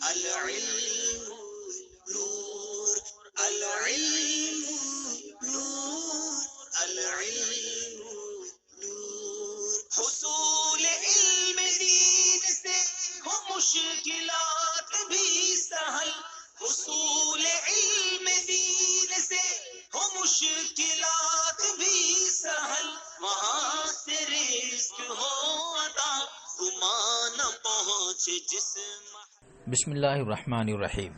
العلم نور، العلم نور، العلم نور. حصول علم دین سے ہو مشکلات بھی سہل، حصول علم دین سے ہو مشکلات بھی سہل. وہاں سے رزق ہو عطا گمان پہنچ جسم. بسم اللہ الرحمن الرحیم.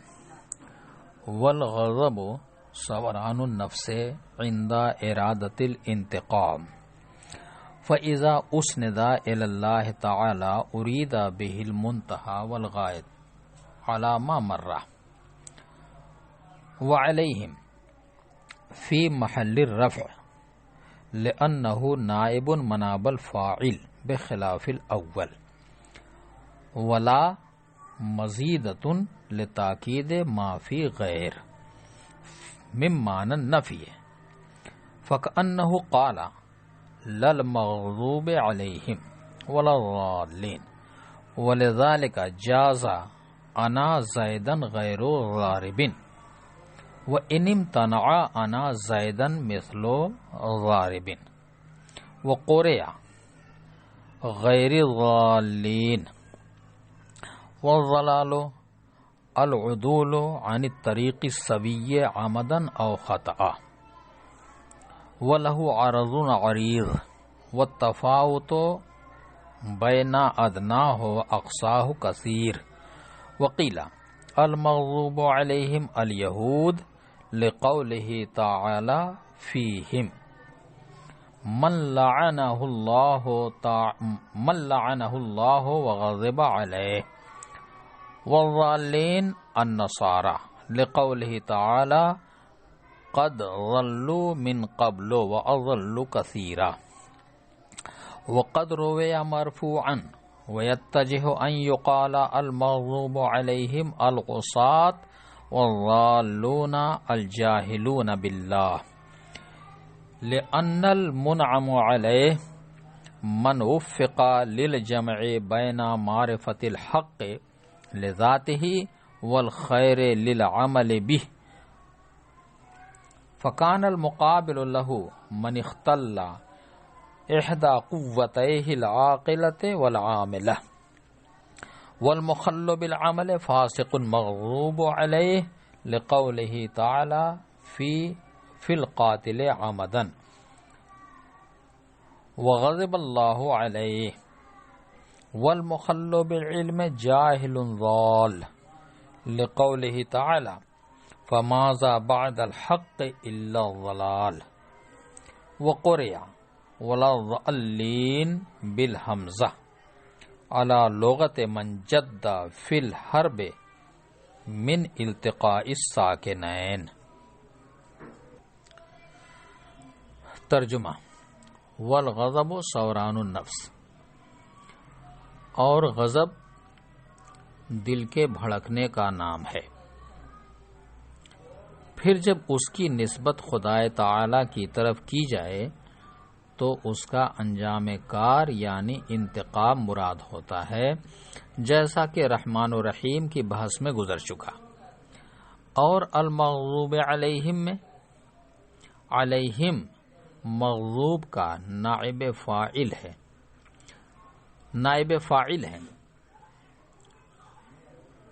والغضب سوران النفس عند ارادت الانتقام، فاذا اسند الى اللہ تعالی ارید به المنتہى والغایۃ على ما مر، وعلیہم فی محل الرفع لأنه نائب مناب الفاعل بخلاف الاول، ولا مزیدۃ لتاکید ما فی غیر ممان النفی، فکأنہ قال للمغضوب علیہم ولا الضالین، ولذلک جاز انا زیدا غیر ضارب، وان امتنع انا زیدا مثل ضارب، وقرئ غیر الضالین. والضلال العدول عن الطریق السوی عمدا او خطأ، وله عرض عریض، والتفاوت بین ادناہ واقصاہ کثیر. وقیل المغضوب علیہم الیہود لقولہ تعالی فیہم من لعنہ اللہ وغضب علیہ، والضالین النصارى لقوله تعالى قد ضلوا من قبل وأضلوا كثيرا. وقد روي مرفوعا ويتجه أن يقال المغضوب عليهم العصاة والضالون الجاهلون بالله، لأن المنعم عليه من وفق للجمع بين معرفة الحق لذاته والخير للعمل به، فكان المقابل له من اختل إحدى قوتيه العاقلة والعاملة، والمخل بالعمل فاسق مغضوب عليه لقوله تعالى في القاتل عمدا وغضب الله عليه. والمخل بالعلم جاهل ضال لقوله تعالى فماذا بعد الحق إلا الضلال. وقرئ ولا الضالين بالهمزة على لغة من جد في الحرب من التقاء الساكنين. ترجمہ. والغضب سوران النفس، اور غضب دل کے بھڑکنے کا نام ہے. پھر جب اس کی نسبت خدائے تعالی کی طرف کی جائے تو اس کا انجام کار یعنی انتقام مراد ہوتا ہے، جیسا کہ رحمان و رحیم کی بحث میں گزر چکا. اور المغضوب علیہم میں علیہم مغضوب کا نائب فاعل ہے،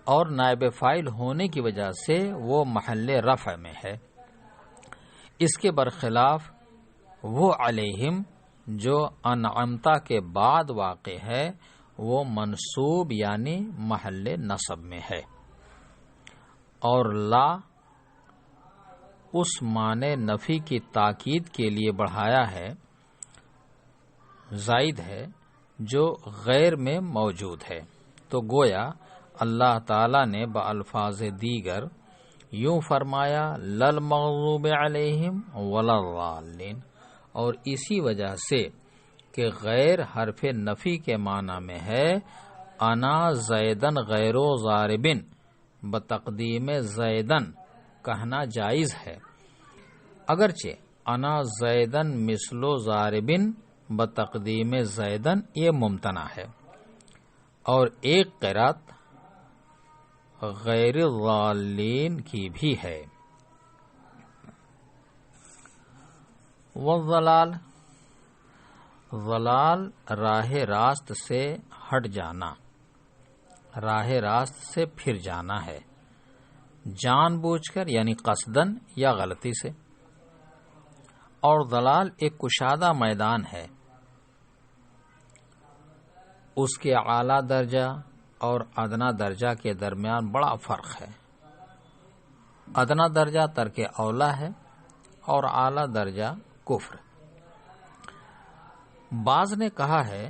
اور نائب فاعل ہونے کی وجہ سے وہ محل رفع میں ہے. اس کے برخلاف وہ علیہم جو انعمتا کے بعد واقع ہے وہ منصوب یعنی محل نصب میں ہے. اور لا اس معنی نفی کی تاکید کے لیے بڑھایا ہے، زائد ہے جو غیر میں موجود ہے. تو گویا اللہ تعالی نے بألفاظ دیگر یوں فرمایا للمغضوب علیہم ولا الضالین، اور اسی وجہ سے کہ غیر حرف نفی کے معنی میں ہے انا زیدن غیر ضاربن، بتقدیم زیدن کہنا جائز ہے، اگرچہ انا زیدن مثل ضاربن بتقدیم زیدن یہ ممتنع ہے. اور ایک قرات غیر الضالین کی بھی ہے۔ والضلال، ضلال راہ راست سے ہٹ جانا، راہ راست سے پھر جانا ہے، جان بوجھ کر یعنی قصدن یا غلطی سے۔ اور ضلال ایک کشادہ میدان ہے، اس کے اعلیٰ درجہ اور ادنا درجہ کے درمیان بڑا فرق ہے۔ ادنا درجہ ترک اولا ہے اور اعلیٰ درجہ کفر۔ بعض نے کہا ہے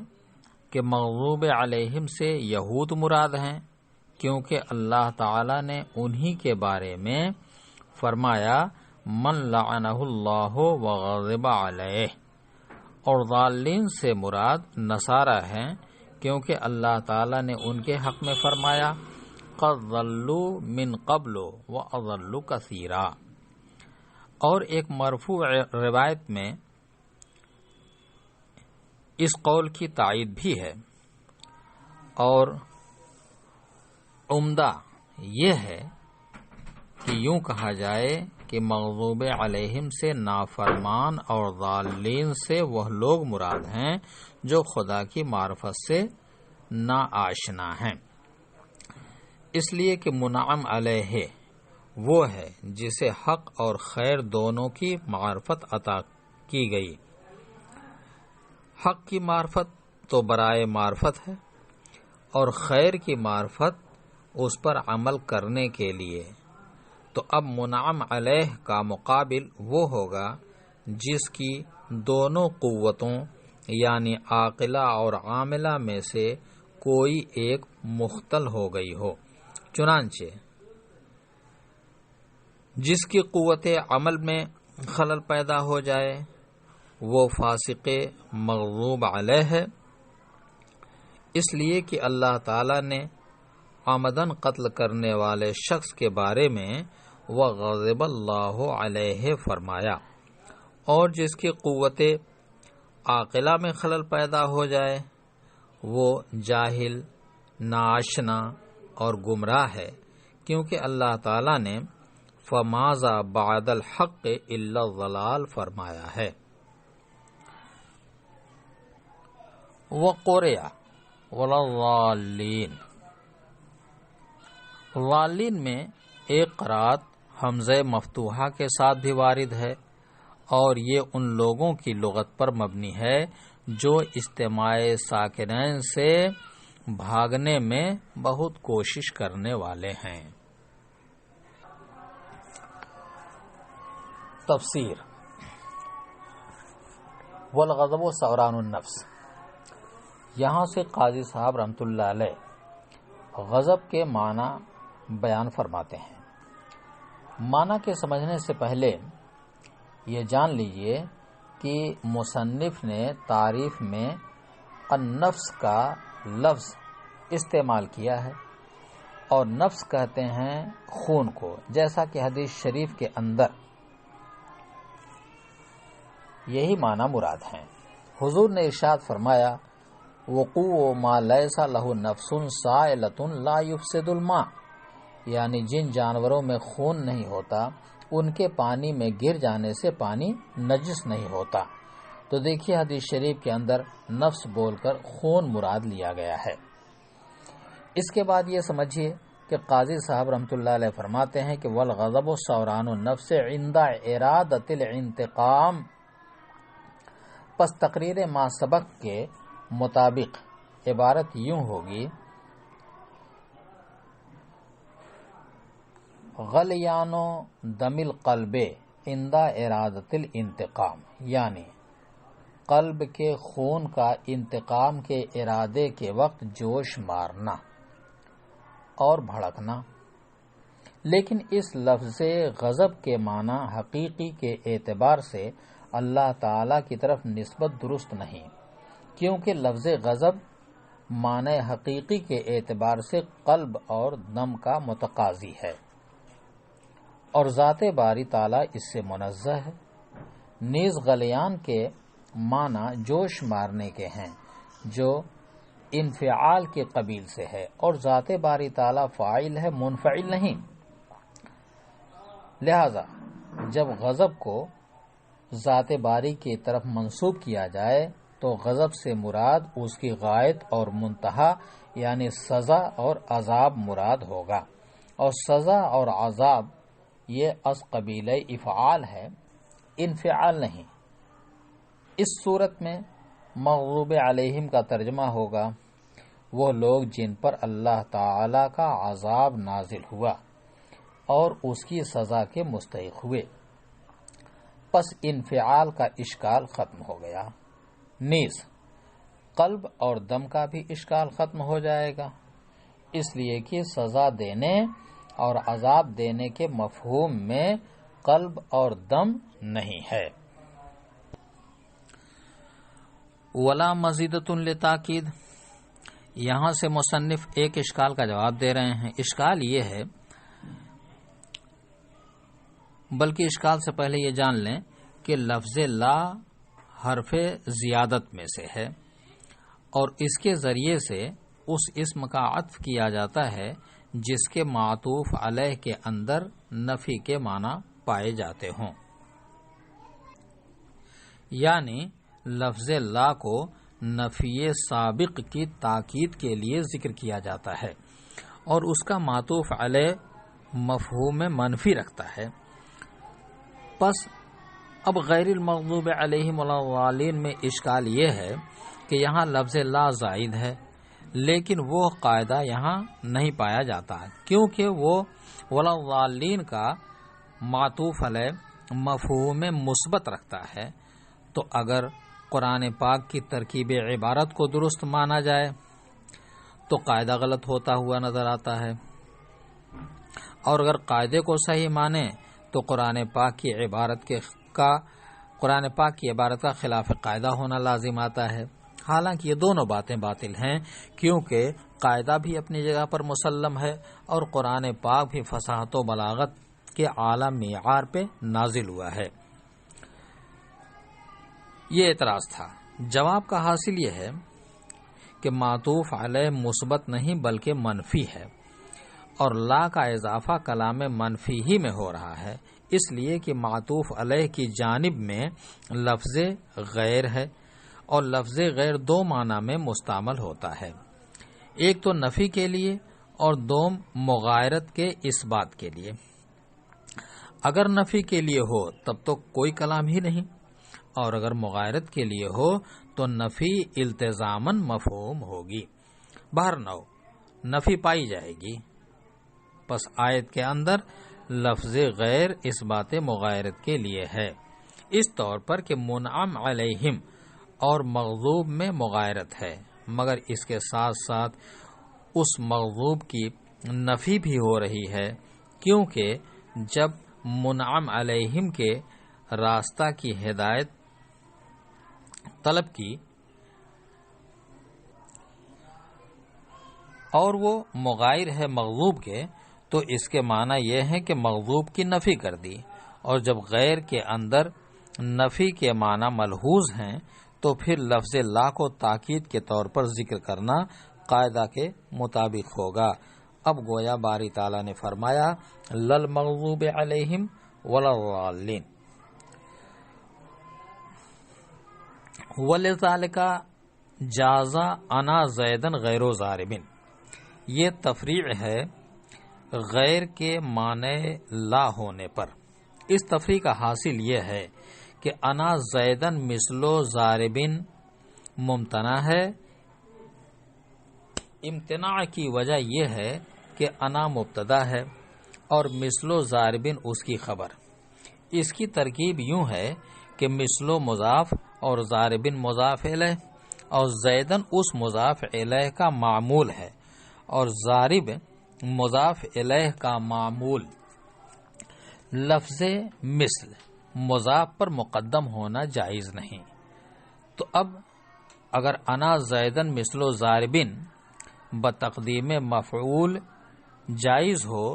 کہ مغضوب علیہم سے یہود مراد ہیں، کیونکہ اللہ تعالی نے انہی کے بارے میں فرمایا من لعنہ اللہ وغضب علیہ، اور ضالین سے مراد نصارہ ہیں، کیونکہ اللہ تعالی نے ان کے حق میں فرمایا قد ضلوا من قبل واضلوا کثیرا۔ اور ایک مرفوع روایت میں اس قول کی تائید بھی ہے، اور عمدہ یہ ہے کہ یوں کہا جائے کہ مغضوب علیہم سے نافرمان اور ضالین سے وہ لوگ مراد ہیں جو خدا کی معرفت سے ناآشنا ہیں، اس لیے کہ منعم علیہ وہ ہے جسے حق اور خیر دونوں کی معرفت عطا کی گئی۔ حق کی معرفت تو برائے معرفت ہے، اور خیر کی معرفت اس پر عمل کرنے کے لیے۔ تو اب منعم علیہ کا مقابل وہ ہوگا جس کی دونوں قوتوں یعنی عاقلہ اور عاملہ میں سے کوئی ایک مختل ہو گئی ہو۔ چنانچہ جس کی قوت عمل میں خلل پیدا ہو جائے وہ فاسق مغضوب علیہ ہے، اس لیے کہ اللہ تعالی نے عمدن قتل کرنے والے شخص کے بارے میں وغضب اللہ علیہ فرمایا، اور جس کی قوت عاقلہ میں خلل پیدا ہو جائے وہ جاہل، ناآشنا اور گمراہ ہے، کیونکہ اللہ تعالی نے فماذا بعد الحق الا الضلال فرمایا ہے۔ وقرئ ولا الضالین، ضالین میں ایک قرات حمزہ مفتوحہ کے ساتھ بھی وارد ہے، اور یہ ان لوگوں کی لغت پر مبنی ہے جو اجتماع ساکنین سے بھاگنے میں بہت کوشش کرنے والے ہیں۔ تفسیر والغضب سوران النفس، یہاں سے قاضی صاحب رحمۃ اللہ علیہ غضب کے معنی بیان فرماتے ہیں۔ معنی کے سمجھنے سے پہلے یہ جان لیجئے کہ مصنف نے تعریف میں النفس کا لفظ استعمال کیا ہے، اور نفس کہتے ہیں خون کو، جیسا کہ حدیث شریف کے اندر یہی معنی مراد ہیں۔ حضور نے ارشاد فرمایا وقوع ما لیس لہ نفس سائلۃ لا یفسد الماء، یعنی جن جانوروں میں خون نہیں ہوتا ان کے پانی میں گر جانے سے پانی نجس نہیں ہوتا۔ تو دیکھیے حدیث شریف کے اندر نفس بول کر خون مراد لیا گیا ہے۔ اس کے بعد یہ سمجھیے کہ قاضی صاحب رحمۃ اللہ علیہ فرماتے ہیں کہ والغضب سوران النفس عند ارادۃ الانتقام، پس تقریر ما سبق کے مطابق عبارت یوں ہوگی غلیان دم القلب عند ارادۃ الانتقام، یعنی قلب کے خون کا انتقام کے ارادے کے وقت جوش مارنا اور بھڑکنا۔ لیکن اس لفظ غضب کے معنی حقیقی کے اعتبار سے اللہ تعالی کی طرف نسبت درست نہیں، کیونکہ لفظ غضب معنی حقیقی کے اعتبار سے قلب اور دم کا متقاضی ہے، اور ذات باری تعالی اس سے منزہ ہے۔ نیز غلیان کے معنی جوش مارنے کے ہیں، جو انفعال کے قبیل سے ہے اور ذات باری تعالیٰ فاعل ہے، منفعل نہیں۔ لہذا جب غضب کو ذات باری کی طرف منسوب کیا جائے تو غضب سے مراد اس کی غایت اور منتہا یعنی سزا اور عذاب مراد ہوگا، اور سزا اور عذاب یہ از قبیلہ افعال ہے، انفعال نہیں۔ اس صورت میں مغضوب علیہم کا ترجمہ ہوگا وہ لوگ جن پر اللہ تعالی کا عذاب نازل ہوا اور اس کی سزا کے مستحق ہوئے۔ پس انفعال کا اشکال ختم ہو گیا، نیز قلب اور دم کا بھی اشکال ختم ہو جائے گا، اس لیے کہ سزا دینے اور عذاب دینے کے مفہوم میں قلب اور دم نہیں ہے۔ ولا مزیدۃ لتاکید، یہاں سے مصنف ایک اشکال کا جواب دے رہے ہیں۔ اشکال یہ ہے، بلکہ اشکال سے پہلے یہ جان لیں کہ لفظ لا حرف زیادت میں سے ہے اور اس کے ذریعے سے اس اسم کا عطف کیا جاتا ہے جس کے معطوف علیہ کے اندر نفی کے معنی پائے جاتے ہوں، یعنی لفظ لا کو نفی سابق کی تاکید کے لیے ذکر کیا جاتا ہے اور اس کا معطوف علیہ مفہوم منفی رکھتا ہے۔ پس اب غیر المغضوب علیہم ولا الضالین میں اشکال یہ ہے کہ یہاں لفظ لا زائد ہے، لیکن وہ قاعدہ یہاں نہیں پایا جاتا کیونکہ وہ ولا الضالین کا معطوف علیہ مفہوم مثبت رکھتا ہے۔ تو اگر قرآن پاک کی ترکیب عبارت کو درست مانا جائے تو قاعدہ غلط ہوتا ہوا نظر آتا ہے، اور اگر قاعدے کو صحیح مانے تو قرآن پاک کی عبارت کا خلاف قاعدہ ہونا لازم آتا ہے۔ حالانکہ یہ دونوں باتیں باطل ہیں کیونکہ قاعدہ بھی اپنی جگہ پر مسلم ہے اور قرآن پاک بھی فصاحت و بلاغت کے اعلیٰ معیار پہ نازل ہوا ہے۔ یہ اعتراض تھا۔ جواب کا حاصل یہ ہے کہ معطوف علیہ مثبت نہیں بلکہ منفی ہے، اور لا کا اضافہ کلام منفی ہی میں ہو رہا ہے، اس لیے کہ معطوف علیہ کی جانب میں لفظ غیر ہے، اور لفظ غیر دو معنی میں مستعمل ہوتا ہے، ایک تو نفی کے لیے اور دوم مغایرت کے اس بات کے لیے۔ اگر نفی کے لیے ہو تب تو کوئی کلام ہی نہیں، اور اگر مغایرت کے لیے ہو تو نفی التزاماً مفہوم ہوگی، بہرنو نفی پائی جائے گی۔ پس آیت کے اندر لفظ غیر اس بات مغایرت کے لیے ہے، اس طور پر کہ منعم علیہم اور مغضوب میں مغایرت ہے، مگر اس کے ساتھ ساتھ اس مغضوب کی نفی بھی ہو رہی ہے، کیونکہ جب منعم علیہم کے راستہ کی ہدایت طلب کی اور وہ مغایر ہے مغضوب کے، تو اس کے معنی یہ ہے کہ مغضوب کی نفی کر دی، اور جب غیر کے اندر نفی کے معنی ملحوظ ہیں تو پھر لفظ لا کو تاکید کے طور پر ذکر کرنا قاعدہ کے مطابق ہوگا۔ اب گویا باری تعالیٰ نے فرمایا للمغضوب علیہم ولا الضالین، ولذالک جاز انا زیدن غیر ضاربن، یہ تفریع ہے غیر کے معنی لا ہونے پر۔ اس تفریع کا حاصل یہ ہے کہ انا زیدن مثل ضاربن ممتنع ہے۔ امتناع کی وجہ یہ ہے کہ انا مبتدا ہے اور مثل ضاربن اس کی خبر۔ اس کی ترکیب یوں ہے کہ مثل مضاف اور ضاربن مضاف الیہ، اور زیدن اس مضاف الیہ کا معمول ہے، اور ضارب مضاف الیہ کا معمول۔ لفظ مثل مضاف پر مقدم ہونا جائز نہیں۔ تو اب اگر انا زیدن مثل ضاربن بتقدیم مفعول جائز ہو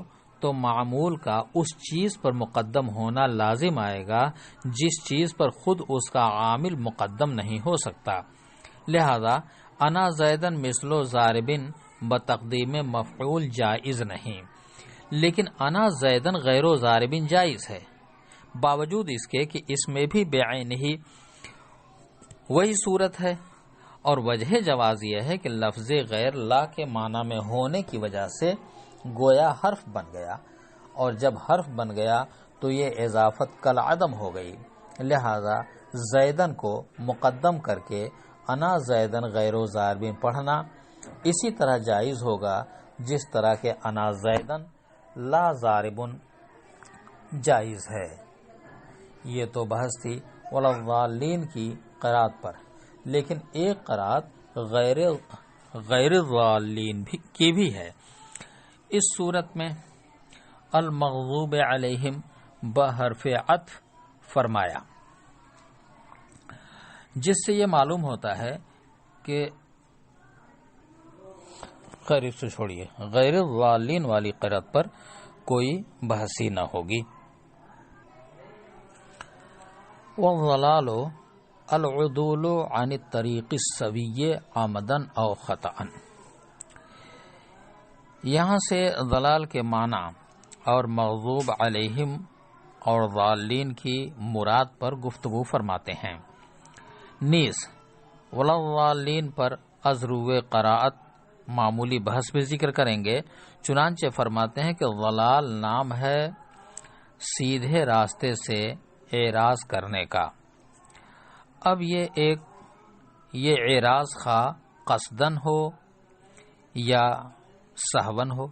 تو معمول کا اس چیز پر مقدم ہونا لازم آئے گا جس چیز پر خود اس کا عامل مقدم نہیں ہو سکتا۔ لہذا انا زیدن مثل ضاربن بتقدیم مفعول جائز نہیں، لیکن انا زیدن غیر و ضاربن جائز ہے، باوجود اس کے کہ اس میں بھی بعینہ وہی صورت ہے، اور وجہ جواز یہ ہے کہ لفظ غیر لا کے معنی میں ہونے کی وجہ سے گویا حرف بن گیا، اور جب حرف بن گیا تو یہ اضافت کالعدم ہو گئی، لہذا زیدن کو مقدم کر کے انا زیدن غیر و ضاربن پڑھنا اسی طرح جائز ہوگا جس طرح کہ انا زیدن لا ضاربن جائز ہے۔ یہ تو بحث تھی والضالین کی قرات پر، لیکن ایک قرات غیر الضالین کی بھی ہے۔ اس صورت میں المغضوب علیہم بحرف عطف فرمایا، جس سے یہ معلوم ہوتا ہے کہ قریب سے چھوڑیے غیر الضالین والی قرات پر کوئی بحثی نہ ہوگی۔ والضلال العدول عن الطریق السوی عمدن او خطأ، یہاں سے ضلال کے معنی اور مغضوب علیہم اور ضالین کی مراد پر گفتگو فرماتے ہیں۔ نیز والضالین پر ازرو قراءت معمولی بحث بھی ذکر کریں گے، چنانچہ فرماتے ہیں کہ ضلال نام ہے سیدھے راستے سے اعراض کرنے کا۔ اب یہ اعراض خواہ قصدن ہو یا سہون ہو،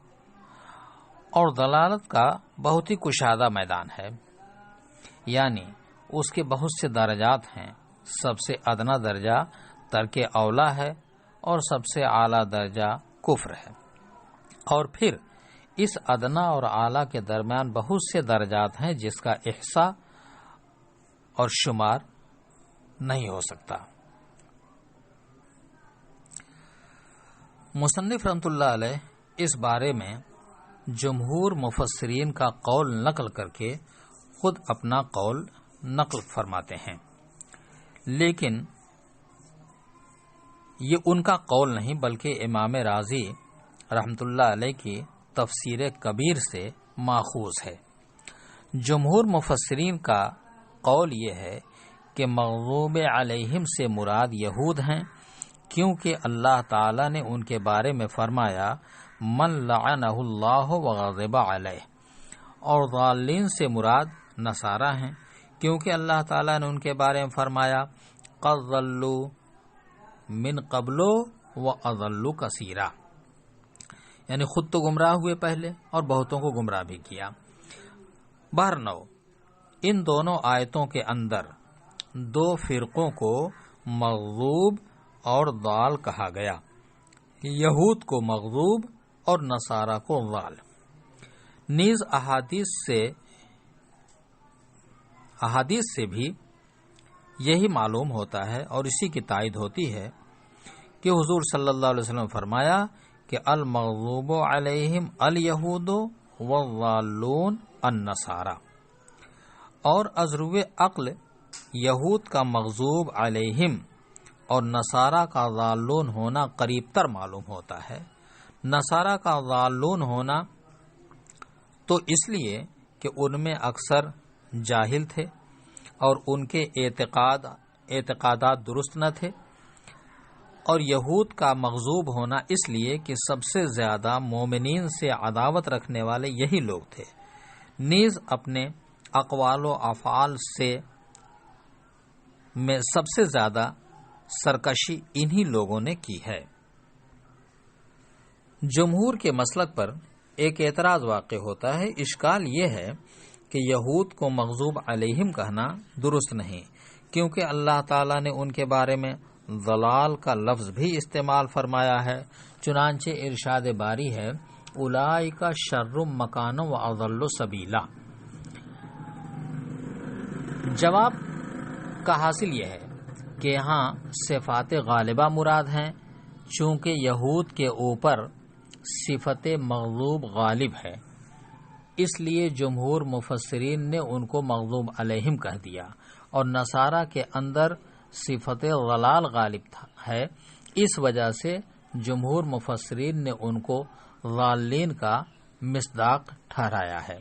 اور ضلالت کا بہت ہی کشادہ میدان ہے، یعنی اس کے بہت سے درجات ہیں۔ سب سے ادنا درجہ ترک اولا ہے اور سب سے اعلیٰ درجہ کفر ہے، اور پھر اس ادنا اور اعلیٰ کے درمیان بہت سے درجات ہیں جس کا احصاء اور شمار نہیں ہو سکتا۔ مصنف رحمۃ اللہ علیہ اس بارے میں جمہور مفسرین کا قول نقل کر کے خود اپنا قول نقل فرماتے ہیں، لیکن یہ ان کا قول نہیں بلکہ امام رازی رحمۃ اللہ علیہ کی تفسیر کبیر سے ماخوذ ہے۔ جمہور مفسرین کا قول یہ ہے کہ مغضوب علیہم سے مراد یہود ہیں، کیونکہ اللہ تعالی نے ان کے بارے میں فرمایا من لعنہ اللہ وغضب علیہ، اور ضالین سے مراد نصارہ ہیں، کیونکہ اللہ تعالی نے ان کے بارے میں فرمایا قد ضلوا من قبل واضلوا کثیرا، یعنی خود تو گمراہ ہوئے پہلے اور بہتوں کو گمراہ بھی کیا۔ بہرنو ان دونوں آیتوں کے اندر دو فرقوں کو مغضوب اور ضال کہا گیا، یہود کو مغضوب اور نصارہ کو ضال۔ نیز احادیث سے بھی یہی معلوم ہوتا ہے اور اسی کی تائید ہوتی ہے کہ حضور صلی اللہ علیہ وسلم نے فرمایا کہ المغضوب علیہم الیہود والضالون النصارى، اور ازرو عقل یہود کا مغضوب علیہم اور نصارہ کا ضالون ہونا قریب تر معلوم ہوتا ہے۔ نصارہ کا ضالون ہونا تو اس لیے کہ ان میں اکثر جاہل تھے اور ان کے اعتقادات درست نہ تھے، اور یہود کا مغضوب ہونا اس لیے کہ سب سے زیادہ مومنین سے عداوت رکھنے والے یہی لوگ تھے۔ نیز اپنے اقوال و افعال میں سب سے زیادہ سرکشی انہی لوگوں نے کی ہے۔ جمہور کے مسلک پر ایک اعتراض واقع ہوتا ہے۔ اشکال یہ ہے کہ یہود کو مغضوب علیہم کہنا درست نہیں، کیونکہ اللہ تعالیٰ نے ان کے بارے میں ضلال کا لفظ بھی استعمال فرمایا ہے، چنانچہ ارشاد باری ہے اولئک شر مکانا واضل سبیلا۔ جواب کا حاصل یہ ہے کہ یہاں صفات غالبہ مراد ہیں، چونکہ یہود کے اوپر صفت مغضوب غالب ہے، اس لیے جمہور مفسرین نے ان کو مغضوب علیہم کہہ دیا، اور نصارہ کے اندر صفت ضلال غالب ہے، اس وجہ سے جمہور مفسرین نے ان کو ضالین کا مصداق ٹھہرایا ہے۔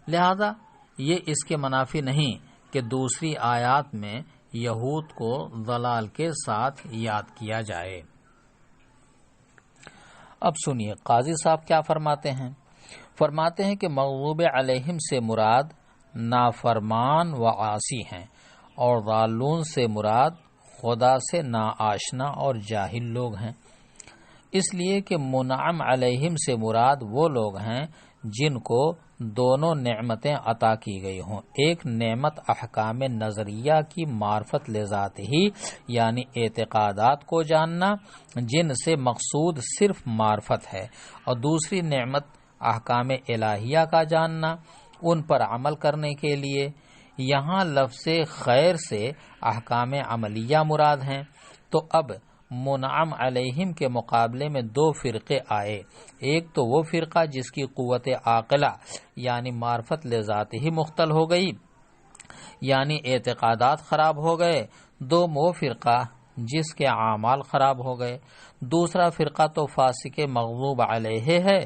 لہذا یہ اس کے منافی نہیں کہ دوسری آیات میں یہود کو ضلال کے ساتھ یاد کیا جائے۔ اب سنیے قاضی صاحب کیا فرماتے ہیں۔ فرماتے ہیں کہ مغضوب علیہم سے مراد نافرمان و عاصی ہیں، اور ضالون سے مراد خدا سے ناآشنا اور جاہل لوگ ہیں۔ اس لیے کہ منعم علیہم سے مراد وہ لوگ ہیں جن کو دونوں نعمتیں عطا کی گئی ہوں۔ ایک نعمت احکام نظریہ کی معرفت لذات ہی یعنی اعتقادات کو جاننا جن سے مقصود صرف معرفت ہے، اور دوسری نعمت احکام الہیہ کا جاننا ان پر عمل کرنے کے لیے۔ یہاں لفظ خیر سے احکام عملیہ مراد ہیں۔ تو اب منعم علیہم کے مقابلے میں دو فرقے آئے۔ ایک تو وہ فرقہ جس کی قوت عاقلہ یعنی معرفت لذات ہی مختل ہو گئی، یعنی اعتقادات خراب ہو گئے۔ دو وہ فرقہ جس کے اعمال خراب ہو گئے۔ دوسرا فرقہ تو فاسق مغضوب علیہ ہے،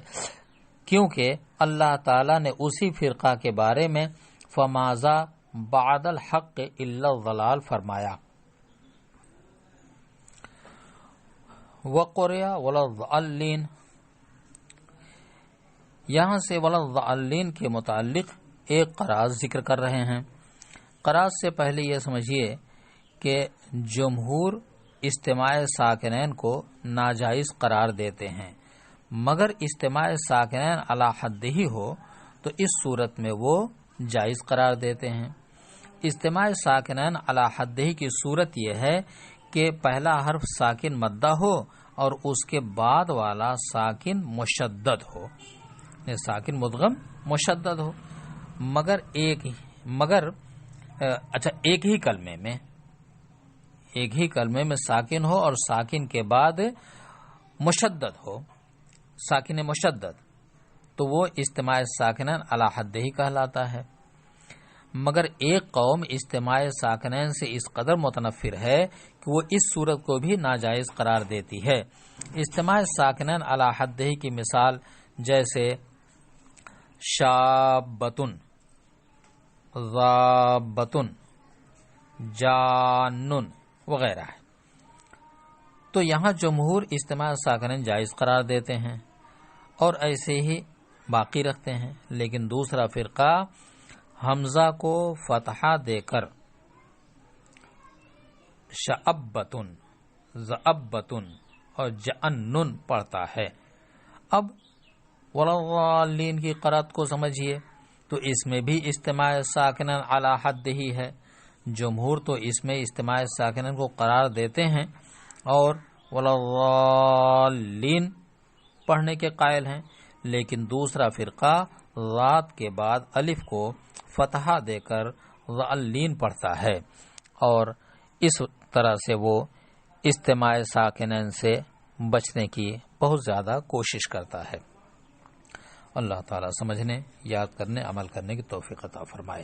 کیونکہ اللہ تعالیٰ نے اسی فرقہ کے بارے میں فماذا بعد الحق الا الضلال فرمایا۔ وقرئ ولا الضالین، یہاں سے ولا الضالین کے متعلق ایک قراء ذکر کر رہے ہیں۔ قراء سے پہلے یہ سمجھیے کہ جمہور اجتماع ساکنین کو ناجائز قرار دیتے ہیں، مگر اجتماع ساکنین علی حد ہی ہو تو اس صورت میں وہ جائز قرار دیتے ہیں۔ اجتماع ساکنین علی حد ہی کی صورت یہ ہے کہ پہلا حرف ساکن مدہ ہو اور اس کے بعد والا ساکن مشدد ہو، ساکن مدغم مشدد ہو، مگر ایک ہی کلمے میں ساکن ہو اور ساکن کے بعد مشدد ہو، ساکن مشدد، تو وہ اجتماع ساکنین علی حد ہی کہلاتا ہے۔ مگر ایک قوم اجتماع ساکنین سے اس قدر متنفر ہے کہ وہ اس صورت کو بھی ناجائز قرار دیتی ہے۔ اجتماع ساکنین علی حد ہی کی مثال جیسے شابتن، ذابتن، جانن وغیرہ ہے۔ تو یہاں جمہور اجتماع ساکنین جائز قرار دیتے ہیں اور ایسے ہی باقی رکھتے ہیں، لیکن دوسرا فرقہ حمزہ کو فتحہ دے کر شعبتن، ذعبتن اور جأنن پڑھتا ہے۔ اب والضالین کی قرأت کو سمجھیے تو اس میں بھی اجتماع ساکنن علی حد ہی ہے۔ جمہور تو اس میں اجتماع ساکنن کو قرار دیتے ہیں اور والضالین پڑھنے کے قائل ہیں، لیکن دوسرا فرقہ ذات کے بعد الف کو فتحہ دے کر ضالین پڑھتا ہے، اور اس طرح سے وہ اجتماع ساکنین سے بچنے کی بہت زیادہ کوشش کرتا ہے۔ اللہ تعالیٰ سمجھنے، یاد کرنے، عمل کرنے کی توفیق عطا فرمائے۔